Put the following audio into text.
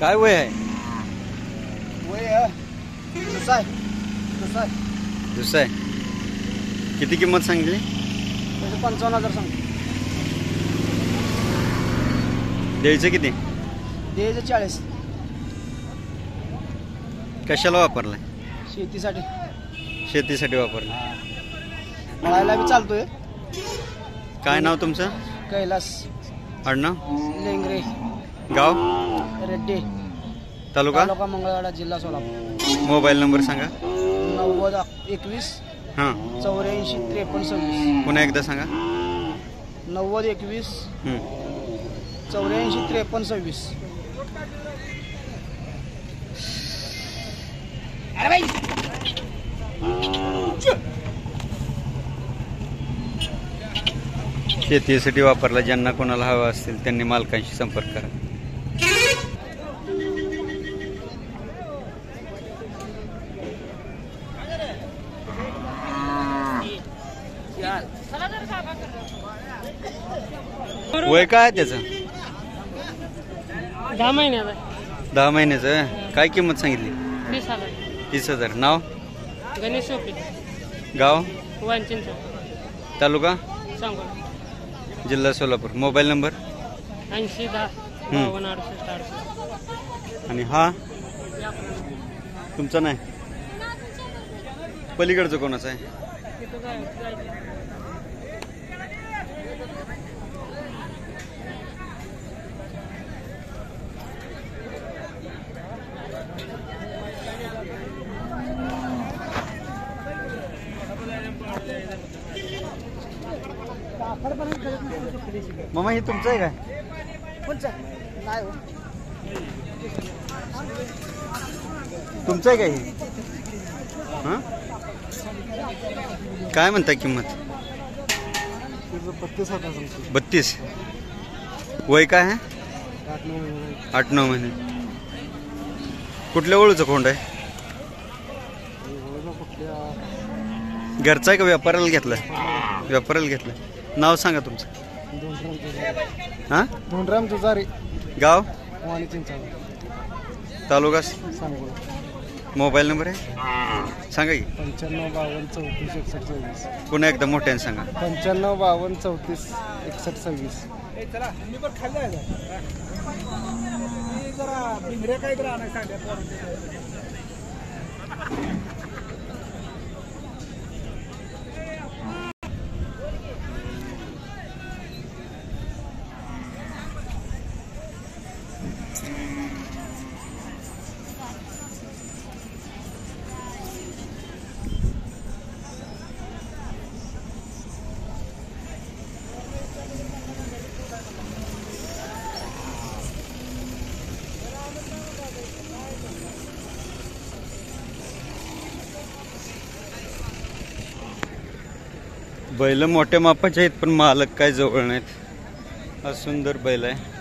काय वय आहे? वय दुसरा दुसरा आहे. किती किंमत सांगितली? 55,000 सांग. द्यायचं किती? द्यायचं 40. कशाला वापरलाय? शेतीसाठी. शेतीसाठी वापरलाय. मळायला बी चालतोय. काय नाव तुमचं? कैलास आडनाव? लेंगरे. गाव? रेड्डी. तालुका? मंगळवाडा, जिल्हा सोलापूर. मोबाईल नंबर सांगा. 90 21 हां 84 53 26. पुन्हा एकदा सांगा. 90 21 84 53 26. शेतीसाठी वापरला. ज्यांना कोणाला हवा असतील त्यांनी मालकांशी संपर्क करा. वय काय आहे त्याचं? 10 महिन्याचा. 10 महिन्याचं. काय किंमत सांगितली? 20,000. 30,000. नाव? गणेश सोपे. गाव? वांचिंच. तालुका? सांगोला. जिल्हा सोलापूर. Mobile number? 80 10 52 68 68. आणि हा तुमचा नाही? पलीकडचं कोणाचं आहे? मामा हे तुमचं आहे काय? नाही हो. तुमचं आहे काय हे? हां काय म्हणता किंमत? 32. वय काय आहे? 8-9 महिने. कुठल्या ओळूचं कोंड आहे? घरचा आहे का व्यापाराला घेतलाय? व्यापाराला घेतलाय. नाव सांगा तुमचं. हां धोंडराम तुजारी. गाव? वाणी चिंचावण. तालुका? सांगोला. मोबाईल नंबर आहे सांगा की. 95 52 34 61 26. पुन्हा एकदा मोठ्याने सांगा. 95 52 34 61 26. बैल मोठ्या मापाचे आहेत पण मालक काय जवळ नाहीत. हा सुंदर बैल आहे.